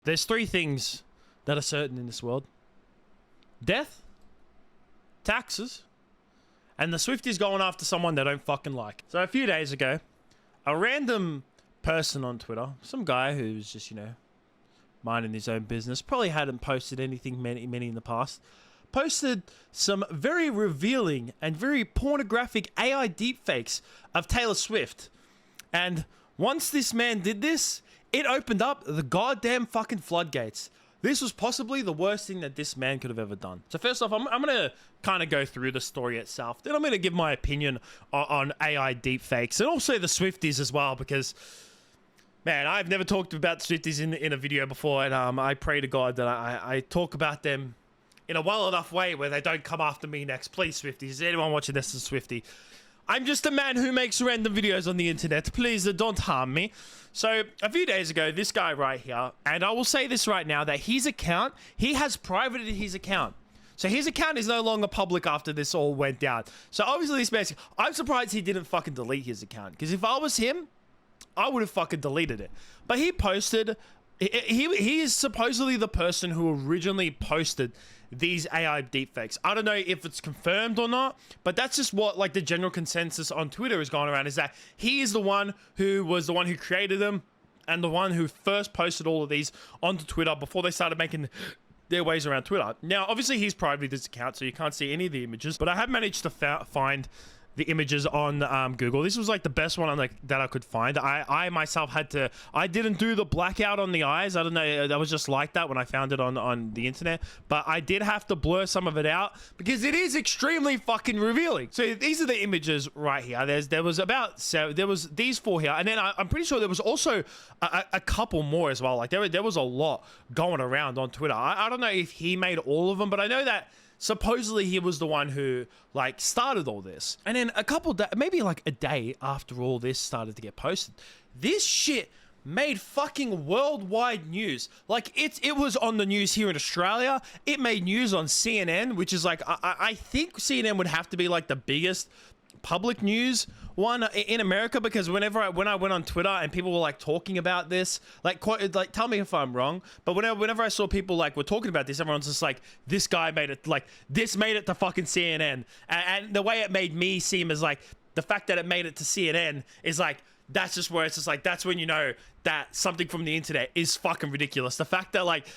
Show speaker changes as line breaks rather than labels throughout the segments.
There's three things that are certain in this world. Death, taxes, and the Swifties going after someone they don't fucking like. So a few days ago, a random person on Twitter, some guy who's just, minding his own business, probably hadn't posted anything many in the past, posted some very revealing and very pornographic AI deepfakes of Taylor Swift. And once this man did this, it opened up the goddamn fucking floodgates. This was possibly the worst thing that this man could have ever done. So first off, I'm going to kind of go through the story itself. Then I'm going to give my opinion on AI deepfakes and also the Swifties as well, because, man, I've never talked about the Swifties in a video before, and I pray to God that I talk about them in a well enough way where they don't come after me next. Please, Swifties, is anyone watching this is a Swiftie? I'm just a man who makes random videos on the internet. Please don't harm me. So a few days ago, this guy right here, and I will say this right now, that his account, he has privated his account. So his account is no longer public after this all went down. So obviously this man, I'm surprised he didn't fucking delete his account. Because if I was him, I would have fucking deleted it. But he posted, he is supposedly the person who originally posted these AI deepfakes. I don't know if it's confirmed or not, but that's just what like the general consensus on Twitter is going around, is that he is the one who was the one who created them and the one who first posted all of these onto Twitter before they started making their ways around Twitter. Now, obviously he's privated this account, so you can't see any of the images, but I have managed to find the images on Google. This was like the best one that I could find. I myself I didn't do the blackout on the eyes. I don't know, that was just like that when I found it on the internet, but I did have to blur some of it out because it is extremely fucking revealing. So these are the images right here. There was these four here, and then I'm pretty sure there was also a couple more as well. Like there was a lot going around on Twitter. I don't know if he made all of them, but I know that supposedly he was the one who like started all this. And then a couple days, maybe like a day after all this started to get posted, this shit made fucking worldwide news. Like it was on the news here in Australia. It made news on CNN, which is like, I think CNN would have to be like the biggest public news one in America, because when I went on Twitter and people were like talking about this, like tell me if I'm wrong, but whenever I saw people like were talking about this, everyone's just like, this guy made it, like this made it to fucking CNN, and the way it made me seem is like the fact that it made it to CNN is like, that's just where it's just like, that's when you know that something from the internet is fucking ridiculous. The fact that like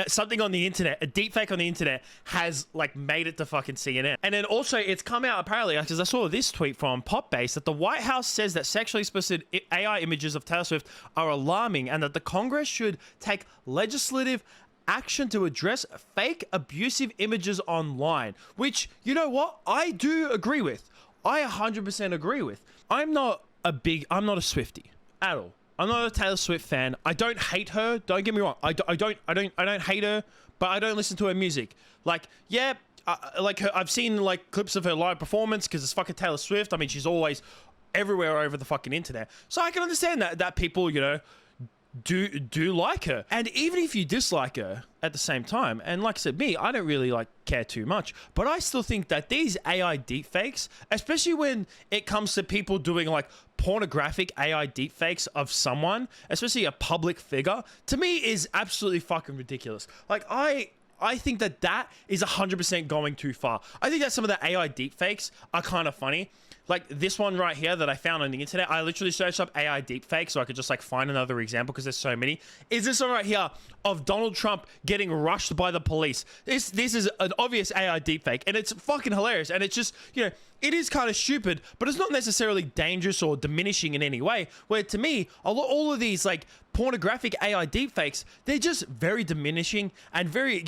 something on the internet, a deepfake on the internet, has like made it to fucking CNN. And then also it's come out apparently, because I saw this tweet from Popbase, that the White House says that sexually explicit AI images of Taylor Swift are alarming and that the Congress should take legislative action to address fake abusive images online. Which, you know what, I do agree with. I 100% agree with. I'm not a Swiftie at all. I'm not a Taylor Swift fan. I don't hate her. Don't get me wrong. I don't hate her, but I don't listen to her music. Like, yeah, like I've seen like clips of her live performance because it's fucking Taylor Swift. I mean, she's always everywhere over the fucking internet. So I can understand that people, do like her. And even if you dislike her at the same time, and like I said, I don't really like care too much, but I still think that these AI deepfakes, especially when it comes to people doing like pornographic AI deepfakes of someone, especially a public figure, to me is absolutely fucking ridiculous. Like I think that is 100% going too far. I think that some of the AI deepfakes are kind of funny. Like this one right here that I found on the internet, I literally searched up AI deepfake so I could just like find another example because there's so many. Is this one right here of Donald Trump getting rushed by the police? This is an obvious AI deepfake, and it's fucking hilarious. And it's just, it is kind of stupid, but it's not necessarily dangerous or diminishing in any way. Where to me, all of these like pornographic AI deepfakes, they're just very diminishing and very,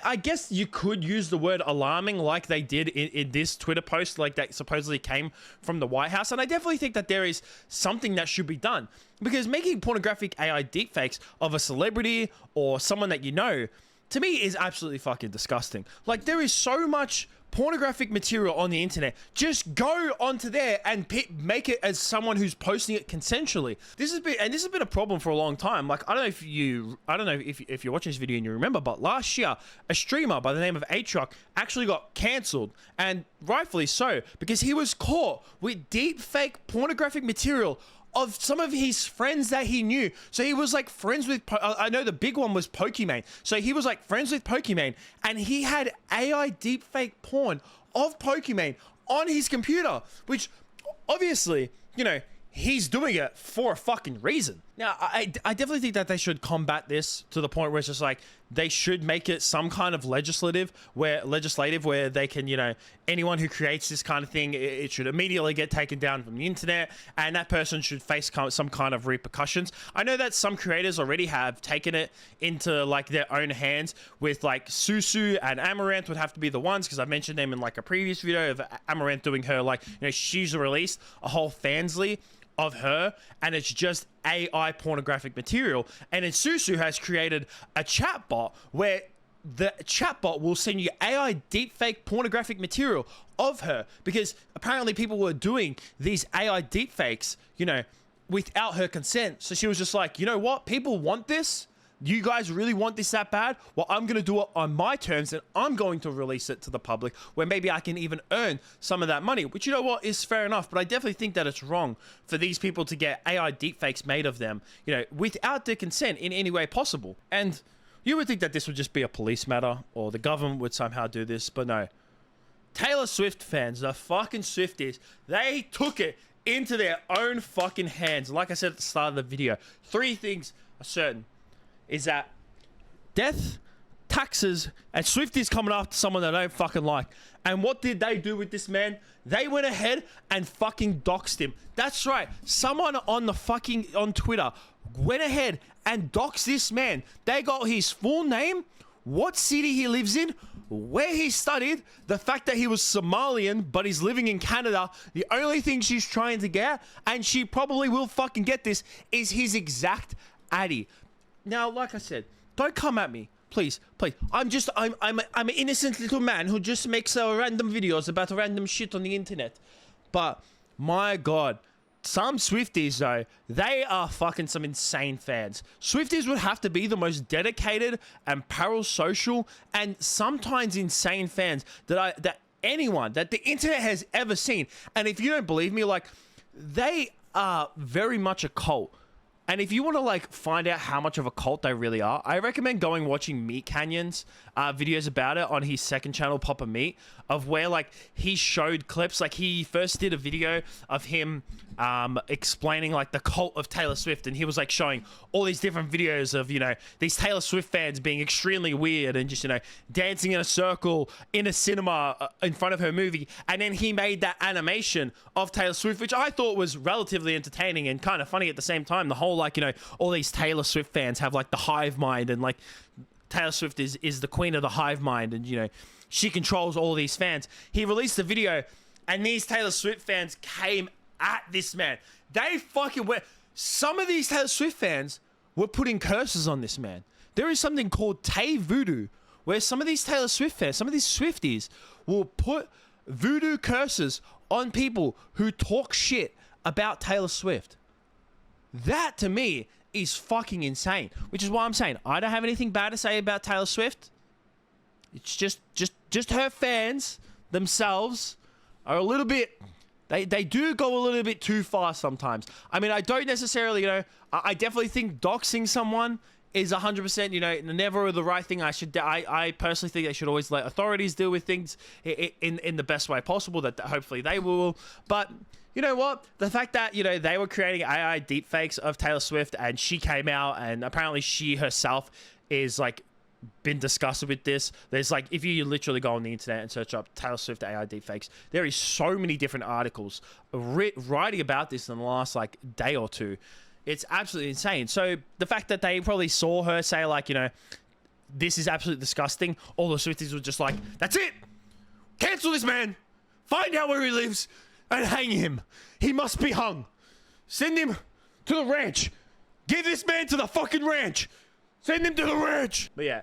I guess you could use the word alarming like they did in this Twitter post, like that supposedly came from the White House. And I definitely think that there is something that should be done, because making pornographic AI deepfakes of a celebrity or someone that to me is absolutely fucking disgusting. Like there is so much pornographic material on the internet. Just go onto there and make it as someone who's posting it consensually. This has been a problem for a long time. Like I don't know if you're watching this video and you remember, but last year a streamer by the name of Aatrox actually got cancelled, and rightfully so, because he was caught with deep fake pornographic material of some of his friends that he knew. So he was like friends with, I know the big one was Pokimane. So he was like friends with Pokimane, and he had AI deepfake porn of Pokimane on his computer, which obviously, you know, he's doing it for a fucking reason. Now, I definitely think that they should combat this to the point where it's just like, they should make it some kind of legislative where they can, you know, anyone who creates this kind of thing, it should immediately get taken down from the internet, and that person should face some kind of repercussions. I know that some creators already have taken it into like their own hands with like Susu and Amaranth would have to be the ones, because I mentioned them in like a previous video of Amaranth doing her, like, you know, she's released a whole fansly of her, and it's just AI pornographic material. And then Susu has created a chatbot where the chatbot will send you AI deepfake pornographic material of her, because apparently people were doing these AI deepfakes, you know, without her consent. So she was just like, you know what? People want this. You guys really want this that bad? Well, I'm going to do it on my terms, and I'm going to release it to the public where maybe I can even earn some of that money, which, you know what, is fair enough. But I definitely think that it's wrong for these people to get AI deepfakes made of them, you know, without their consent in any way possible. And you would think that this would just be a police matter or the government would somehow do this, but no. Taylor Swift fans, the fucking Swifties, they took it into their own fucking hands. Like I said at the start of the video, 3 things are certain. Is that death, taxes, and Swifties coming after someone they don't fucking like. And what did they do with this man? They went ahead and fucking doxed him. That's right. Someone on Twitter went ahead and doxed this man. They got his full name, what city he lives in, where he studied, the fact that he was Somalian, but he's living in Canada. The only thing she's trying to get, and she probably will fucking get this, is his exact addy. Now, like I said, don't come at me, please. I'm an innocent little man who just makes random videos about random shit on the internet. But my God, some Swifties though, they are fucking some insane fans. Swifties would have to be the most dedicated and parasocial and sometimes insane fans that the internet has ever seen. And if you don't believe me, like, they are very much a cult. And if you want to like find out how much of a cult they really are, I recommend watching Meat Canyon's videos about it on his second channel, Papa Meat, of where like he showed clips. Like he first did a video of him explaining like the cult of Taylor Swift, and he was like showing all these different videos of, you know, these Taylor Swift fans being extremely weird and just, you know, dancing in a circle in a cinema in front of her movie. And then he made that animation of Taylor Swift, which I thought was relatively entertaining and kind of funny at the same time. The whole, like, you know, all these Taylor Swift fans have like the hive mind, and like Taylor Swift is the queen of the hive mind, and, you know, she controls all these fans. He released a video, and these Taylor Swift fans came at this man. They fucking went. Some of these Taylor Swift fans were putting curses on this man. There is something called Tay Voodoo, where some of these Taylor Swift fans, some of these Swifties, will put voodoo curses on people who talk shit about Taylor Swift. That, to me, is fucking insane. Which is why I'm saying I don't have anything bad to say about Taylor Swift. It's just her fans themselves are a little bit... They do go a little bit too far sometimes. I mean, I don't necessarily, you know... I definitely think doxing someone is 100%, you know, never the right thing. I personally think they should always let authorities deal with things in the best way possible, that hopefully they will. But... you know what? The fact that, you know, they were creating AI deepfakes of Taylor Swift, and she came out, and apparently she herself is like been disgusted with this. There's like, if you literally go on the internet and search up Taylor Swift AI deepfakes, there is so many different articles writing about this in the last like day or two. It's absolutely insane. So the fact that they probably saw her say like, you know, this is absolutely disgusting, all the Swifties were just like, that's it! Cancel this man! Find out where he lives! And hang him. He must be hung. Send him to the ranch. Give this man to the fucking ranch. Send him to the ranch. But yeah,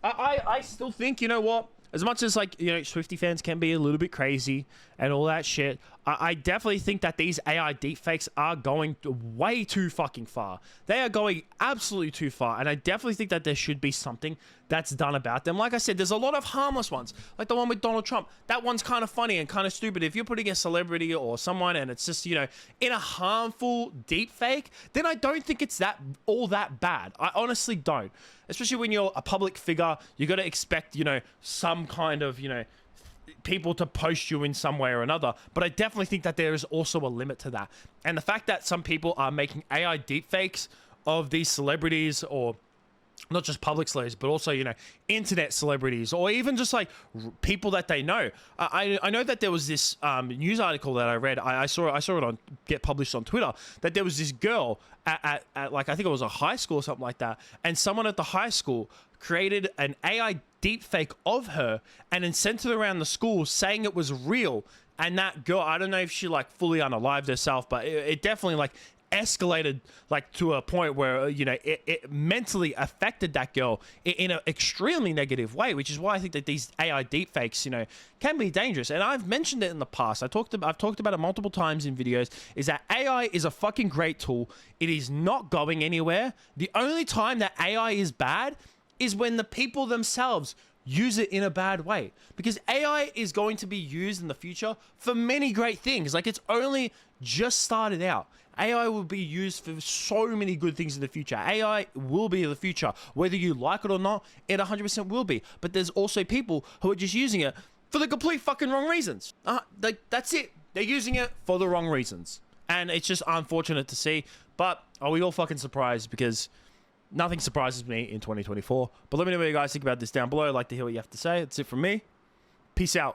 I still think, you know what? as much as, like, you know, Swiftie fans can be a little bit crazy and all that shit, I definitely think that these AI deepfakes are going way too fucking far. They are going absolutely too far, and I definitely think that there should be something that's done about them. Like I said, there's a lot of harmless ones, like the one with Donald Trump. That one's kind of funny and kind of stupid. If you're putting a celebrity or someone and it's just, you know, in a harmful deepfake, then I don't think it's all that bad. I honestly don't. Especially when you're a public figure, you got to expect, you know, some kind of, you know, people to post you in some way or another. But I definitely think that there is also a limit to that. And the fact that some people are making AI deepfakes of these celebrities, or not just public celebrities, but also, you know, internet celebrities, or even just like people that they know. I know that there was this news article that I read. I saw it on get published on Twitter, that there was this girl at like, I think it was a high school or something like that, and someone at the high school created an AI deepfake of her and then sent it around the school saying it was real. And that girl, I don't know if she like fully unalived herself, but it definitely like escalated like to a point where, you know, it mentally affected that girl in an extremely negative way, which is why I think that these AI deepfakes, you know, can be dangerous. And I've mentioned it in the past. I've talked about it multiple times in videos, is that AI is a fucking great tool. It is not going anywhere. The only time that AI is bad is when the people themselves use it in a bad way, because AI is going to be used in the future for many great things. Like, it's only just started out. AI will be used for so many good things in the future. AI will be the future. Whether you like it or not, it 100% will be. But there's also people who are just using it for the complete fucking wrong reasons. That's it. They're using it for the wrong reasons. And it's just unfortunate to see. But are we all fucking surprised? Because nothing surprises me in 2024. But let me know what you guys think about this down below. I'd like to hear what you have to say. That's it from me. Peace out.